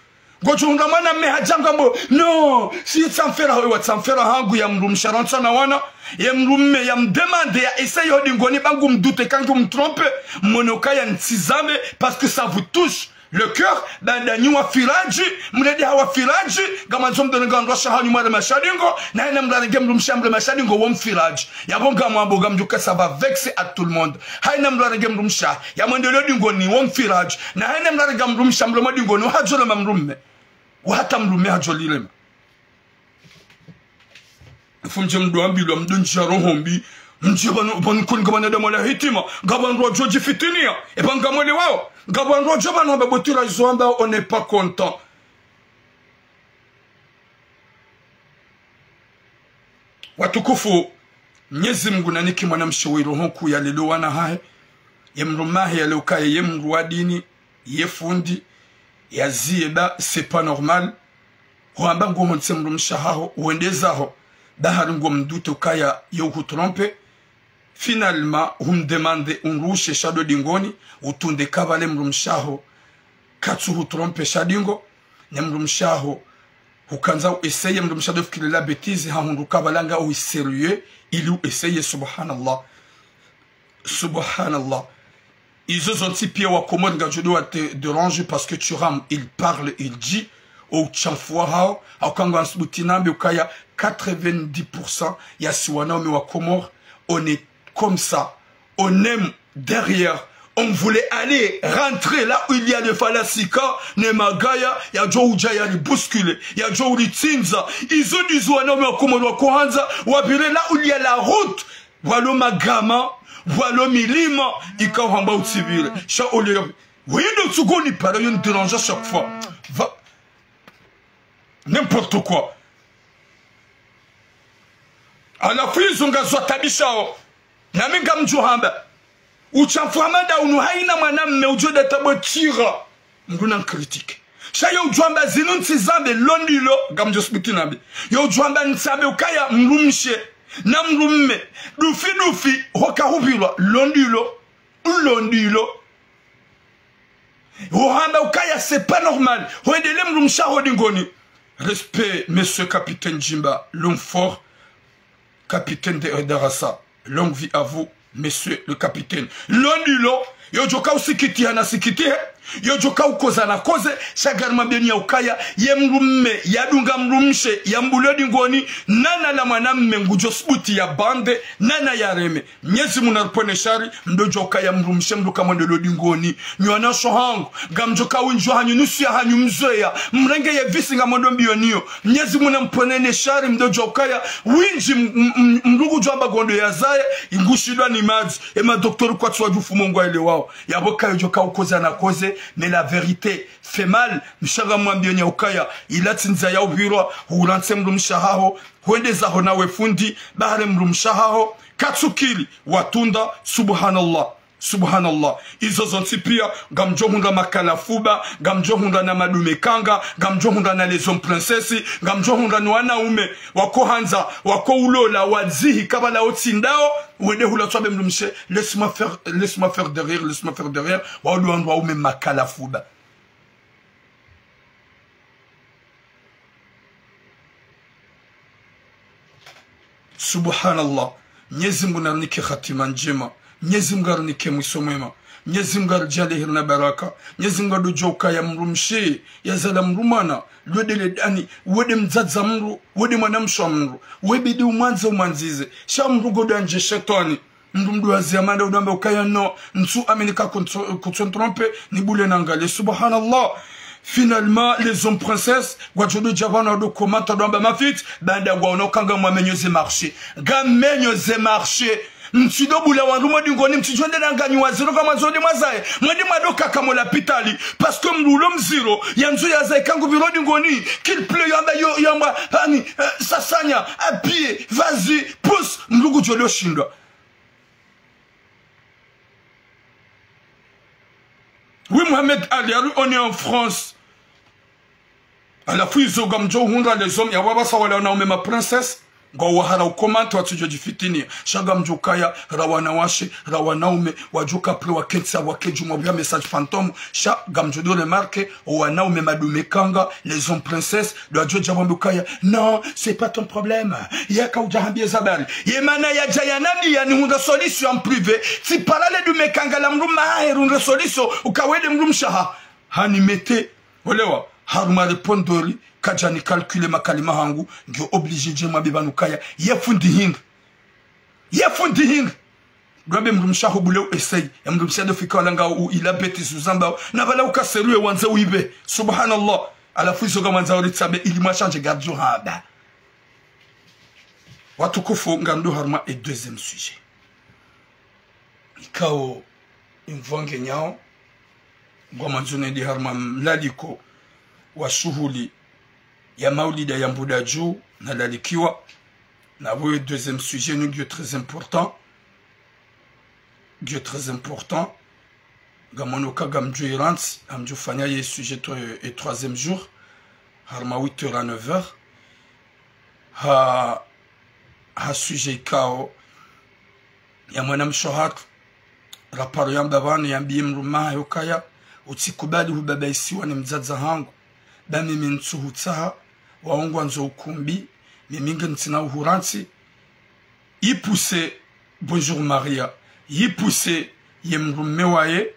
Speaker 1: Gojo ungamana mehajanga mbo, no, si tsamfera hoiwa tsamfera hangu ya mrumsha ranta na wana. Ya mrumme ya mdemande ya essaye hodi ngoni bangu mdoute kangu mtrompe monoka ya ntizame parce que ça vous touche le cœur bandani wa firaji mnedi hawa firaji kama nzomdo ngandwa shahani mara mashadingo na ina mlange mrumshambre mashadingo wa mfiraji ya bonga mwambo gamjuka ça va vexer à tout le monde haina mlange mrumsha ya mwendelo dingoni wa mfiraji na haina mlange mrumshambre madingoni hajola mamrumme wa hata mrumme hajolile Fumje mduambi wa mdunji ya rohombi mjibanu bankuni gabana da mola hitima gaban rojo jifitinia e banga mole wao gaban rojo banu babotira izomba on n'est pas content. Watukufu Mwenyezi Mungu naniki mwanamshe wa roho ku ya lelo wana hae yemrumahe ya leukaye yemruwa dini yefundi yazieba c'est pas normal huamba ngo honse mrumshaho uendezaho Bahar ngo mdute ukaya yoku trompe. Finalement, demande unrushe shado dingoni. Utunde kavale mrumshaho. Katsuhu trompe shadingo. Ne mrumshaho. Hukanza ueseye mrumshaho fikirila betizi. Hahundu kavalanga uiserieux. Ili ueseye subhanallah. Subhanallah. Ils ont un pia wa komod nga jodo wa te dérange parce que tu rames. Il parle, il dit. Au chanfouahao. Au kangans butinambe ukaya. 90% ya siwanaume wa Comore, on est comme ça, on aime derrière, on voulait aller rentrer là où il y a le falasika, ne magaya, ya jo ujaya li bousculer, ya jo li tinza, ils ont du siwanaume wa Comore wa Kohanza, wabire là où il y a la route, walo magama, voilà milima ikahamba utsibire sha olera wendo tsugoni para yon dérange chaque fois va n'importe quoi ala fizunga zotabishao na minga mjuhamba uchamfuamada unu haina mwanamme ujoda tabotira nguna critique shayo ujwamba zinunti zambe londilo gamjo spitinabe yo ujwamba nsabe ukaya mrumshe na mrumme dufi hoka hubirwa londilo uhamba ukaya c'est pas normal hoendele mrumsha hodingoni respect monsieur capitaine Jimba l'homme fort capitaine de Darassa longue vie à vous monsieur le capitaine londilo yo joka usikiti hana sikiti yo joka ukoza na koze shagarma beni ya ukaya ye mrumme yadunga mrumshe ya mbulodi ngoni nana la mwanamme ngujo sputi ya bande nana ya reme nyezi munarpone shari mdojo ukaya mrumshe mduka mwandelodi ngoni nywana shohangu gamjoka winjo hanyu nusu ya hanyu mzoya mrenge ye visi nga mwondo mbiyoniyo nyezi munamponene shari mdojo ukaya winji mrugu jwamba gondo ya zaye ingushidwa ni mazi ema doktoru kwa tuwajufu mungu wa ele wao yaboka yo joka ukoza na koze mais la vérité fait mal mshaga mwambioni ukaya ilatinza ya ubirwa huranse mrumshahaho huende zaho na wefundi bahare mrumshahaho katsukili watunda subhanallah subhanallah izo zonti pia gamjohunda makala fuba gamjohunda na madume kanga gamjohunda na les hommes princesses gamjohunda na wanaume wako hanza wako ulola wadzihi kabala otindao wende hula twabe mrumshe laisse-moi faire derrière wa luandwa ume makala fuba subhanallah Mwenyezi Mungu anike khatima njema Mwenyezi Mungu anike mwisho mwema Mwenyezi Mungu ajalie na baraka Mwenyezi Mungu adojoka ya mrumshi ya zala mrumana lwedele dani wede mzaza mru wede mwanamsho mru webidi umanzize sha mru godanje shetani mdu wazi amanda udambe ukaya no nsu amenika kutrompe ni bule nangale subhanallah. Finalement, les hommes princesses, Guajodo Javana do Komata Damba Mafit, Banda Guano Kanga Mamenyo ze marché. Gamenyo ze marché. Mtido bula wandumo dingoni mtijwende na ganyi waziro kama zodi mazae. Mwedi madoka kama la pitali. Parce que mrulo mziro. Yanzu ya zae kangu biro dingoni. Qu'il pleut yamba hani sasanya. Appuyez, vas-y, pousse. Mrugu jolo shindwa. Oui, Mohamed Ali, on est en France. À la fois, ils ont gagné les hommes. Il y a pas ça, on a ma princesse. Gawahara ukomante watujo jifitini. Shagam jukaya, rawana washe, rawana ume, wajuka pre waketsa wakeju mobia message fantôme. Sha gamjodo le marque, wana ume madume kanga, les hommes princesses, doajo jabambukaya. Non, c'est pas ton problème. Yaka ujahambie zabari. Yemana ya jayanani ya ni hunda solution en privé. Si parale du mekanga la mruma hunda solution, ukawede mrumshaha. Hani mete, olewa, haruma repondori. Kajani calculer makalima hangu ndio obligé jema bibanukaya yefundi hinga Gwabe mrumshaho bule essay ya mrumshado fika langa ila beti suzamba na bala ukaserue wanza uibe subhanallah ala fuiso kama wanza uritsabe ili machanje gadjo haba watu kufu ngamdo harma et deuxième sujet ikao imvange nyao ngoma nzune di harma mlaliko wa shughuli ya maulida ya mbuda juu na lalikiwa na wewe deuxième sujet nous Dieu très important gamono kagamjo irant amjo fanya ye sujet et troisième jour harma 8h à 9h ha sujet kao ya mwana mshohak raparo yamba bana yambie mruma yokaya utikubali hubaba isiwa ni mzaza hangu dami minsuhutsaha waongwa nzo ukumbi miminga ntina uhuransi yipuse bonjour Maria yipuse yemrume waye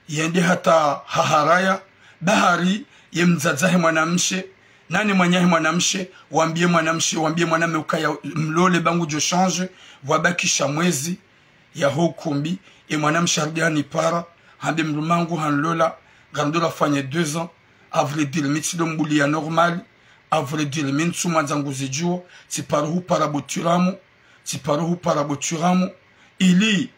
Speaker 1: yende hata haharaya bahari yemzazahe mwanamshe nani mwanyahe mwanamshe wambie mwaname ukaya mlole bangu jo change wabakisha mwezi ya hukumbi mwanamshe ardiani para hande mrumangu hanlola gandola fanye 2 ans à vrai dire mitido mbuli ya normal à vrai dire minsu manzangu zijuo tiparuhu para boturamu ili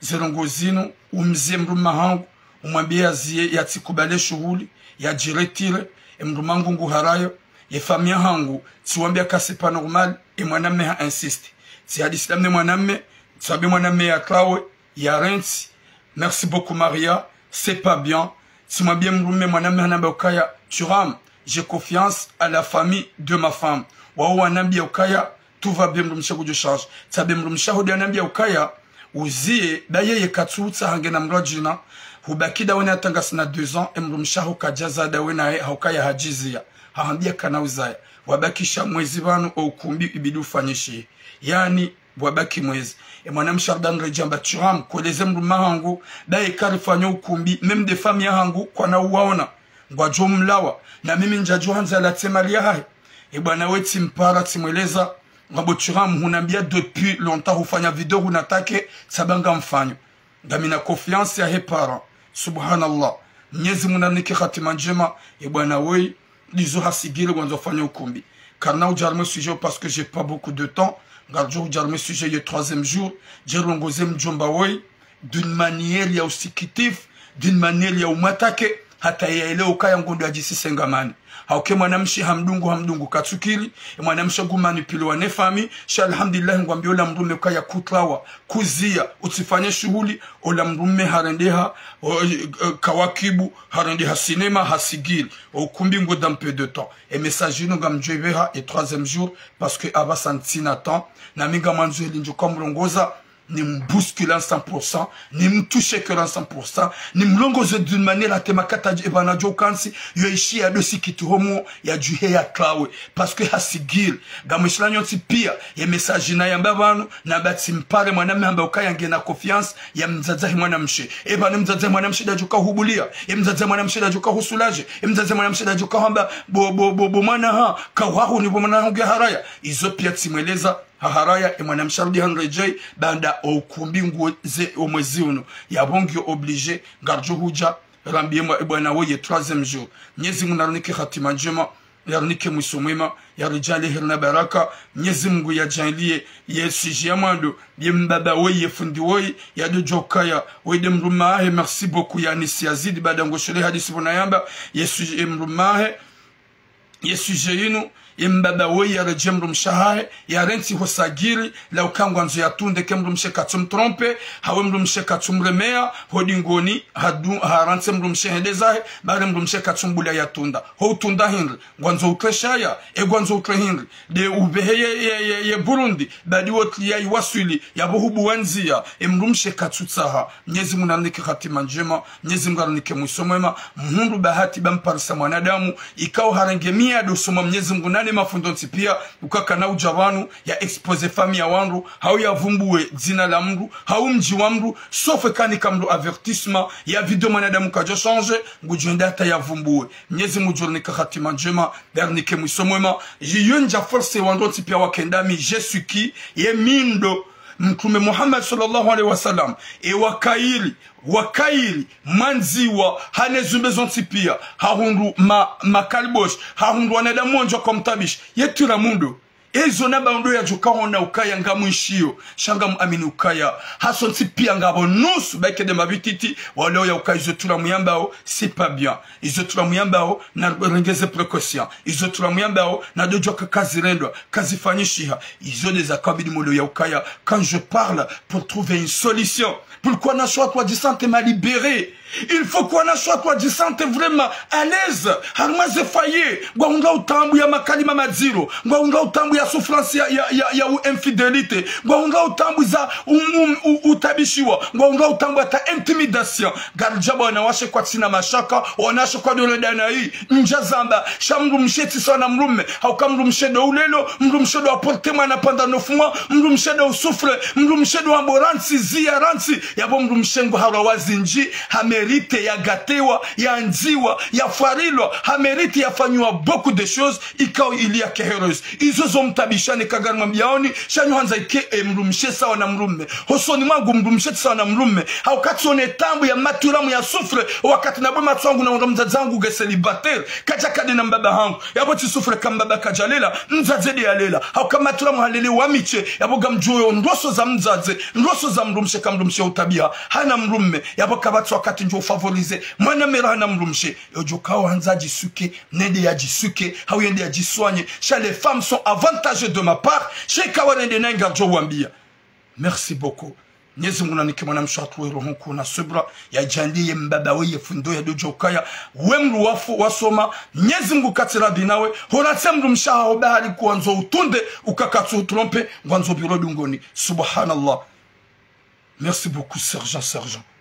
Speaker 1: zirongo zinu umzie mruma hangu umwambie azie yatikubale shughuli ya jiretire mrumangu nguharayo ye famia hangu tiwambia kasi pa normal mwanamme ha insiste ti hadislam ne mwanamme sabe mwanamme ya klawe ya renti merci beaucoup Maria c'est pas bien si moi bien mrumme mwanamme hanamba ukaya Turam j'ai confiance à la famille de ma femme wa wanambia ukaya tout va bien mrumsha kujo charge sabe mrumsha hodi anambia ukaya uzie bayeye katutsa hangena mrajina hubakida wena atangasi na 2 ans mrumsha hukajaza da wena hukaya hajizia haambia kana uzaya wabakisha mwezi banu ukumbi ibidu fanyishie yani wabaki mwezi mwanamsha dan rejamba Turam koleze mruma hangu baye karifanya ukumbi même des familles hangu kwa na uwaona ngwa jumlawa na mimi njaju hanza la temalia hai bwana weti mpara timweleza ngabo Turam hunambia depuis longtemps hufanya video hunatake sabanga mfanyo ngamina confiance ya hepara subhanallah Mwenyezi Mungu anike khatima njema bwana we lizo hasigile gwanzo fanya ukumbi karna ujarme sujet parce que j'ai pas beaucoup de temps garjo ujarme sujet le 3e jour jerongoze mjomba we d'une manière ya usikitif d'une manière ya umatake hata yaele ukaya ngondo ya jisisengamani hauke mwanamshi hamdungu katsukiri mwanamshi gumanipile wa nefami sha alhamdulillah ngwambia ola mrume ukaya kutlawa kuzia utifanye shughuli ola mrume harendeha kawakibu harendeha sinema hasigiri ukumbi ngo dans peu de temps et message nous ngamjwebeha et 3e jour parce que aba santina temps na minga manzo elinjo kamrongoza ni m'bouscule en 100%, ni m'touche que en 100%, ni m'longoze d'une manière à temakata ebana jokansi, yo ishi ya dosi kituhomo ya juhe ya klawe, parce que hasigil, gamishla nyoti pia, ya message na yamba banu, na bati mpare mwaname hamba ukaya ngena confiance, ya mzazahi mwanamshe, ebana mzazahi mwanamshe da joka hubulia, ya mzazahi mwanamshe da joka husulaje, ya mzazahi mwanamshe da joka hamba, bo mana ha, kawahu ni bo mana hangu ya haraya, izo pia timweleza, haraya mwanamsharudi hanrejei banda ukumbi nguze omwezi uno yabongi obligé garjo huja rambie bwana we 3e jour Mwenyezi Mungu narunike khatima njema yarunike musomema yarijali hirna baraka Mwenyezi Mungu yajalie yesiji amando yembaba we yefundi we yadojokaya we de mrumahe merci beaucoup ya nisi yazidi badango shole hadisi bonayamba yesu mrumahe yesu yinu imbaba we ya rejemru mshahahe ya renti hosagiri la ukangwa nzo ya tunde kemru msheka trompe hawe mru msheka tumremea hodingoni harante mru mshehendezahe bare mru msheka tumbula ya tunda ho tunda hinri gwanzo ukreshaya gwanzo ukrehinri de ubeheye ye Burundi badi wotli ya iwaswili ya bohubu wanzia mru msheka tutsaha Mwenyezi Mungu anike khatima njema Mwenyezi Mungu anike musomema mhundu bahati bamparisa mwanadamu ikao harengemia dosoma Mwenyezi Mungu nane mafundonsi pia ukaka na ujawanu ya expose famille ya wandu hau ya vumbuwe zina la mru hau mji wa mru sofe kani kamru avertissement ya video mwanadamu kajo change ngujuenda hata ya vumbuwe Mwenyezi Mungu jornika khatima njema bernike mwisomwema jiyonja force wandonsi pia wakendami Jesu ki ye mindo Mtume Muhammad sallallahu alaihi wasallam wakaili manziwa hanezumbe zontipia hahundu makalbosh hahundu wanadamu onjo komtabish yetura mundo ezo naba ndo ya jukahona ukaya ngamwishio shanga muamini ukaya hasontipia ngabo nusu baike de mabititi wale ya ukaya izotura muyambao c'est pas bien izotura muyambao na rengeze précaution izotura muyambao na dojoka kazi rendwa kazi fanyishiha izo des akabidi molo ya ukaya quand je parle pour trouver une solution pourquoi na soit toi du santé m'a libéré il faut qu'on a soit toi du santé vraiment à l'aise harmaze faye ngwa utambu ya makalima madziro ngwa utambu ya souffrance ya infidélité ngwa utambu za utabishiwa ngwa utambu ta intimidation garjaba na washe kwa tina mashaka onashe kwa dole dana hii njazamba shamru msheti sana mrume haukamru mshedo ulelo mru mshedo aportema na panda 9 mois mru mshedo usufre mru mshedo amboransi ziaransi yabo mru mshengo harawazinji hamerite ya gatewa ya nziwa ya farilwa hamerite ya fanywa beaucoup de choses ikao ilia kehereuse izo mtabishane kagari mambiaoni shanyu hanza ike mrumshe sawa na mrumme hosoni mwangu mrumshe sawa na mrumme haukati one tambu ya maturamu ya sufre wakati na bwe matwangu na mzazangu ge célibataire kaja kadi na mbaba hangu yabo tisufre kambaba kajalela mzazedi ya lela hauka maturamu halele wamiche yabo gamjuyo ndoso za mzaze ndoso za mrumshe kamrumshe utabia hana mrumme yabo kabatu wakati njo favorize mwana mera hana mrumshe yojo kao hanza jisuke nende ya jisuke hau yende ya jiswanye cha les femmes sont avantagées de ma part chez kawanende na ngarjo wambia merci beaucoup Nyezi muna nikimwana mshatu wero honku na subra ya jandi ye mbaba we ye fundo ya dojo kaya wemru wafu wasoma nyezi mgu katira binawe hona temru mshaha obahali kuwanzo utunde ukakatu trompe ngwanzo biro dungoni subhanallah merci beaucoup sergent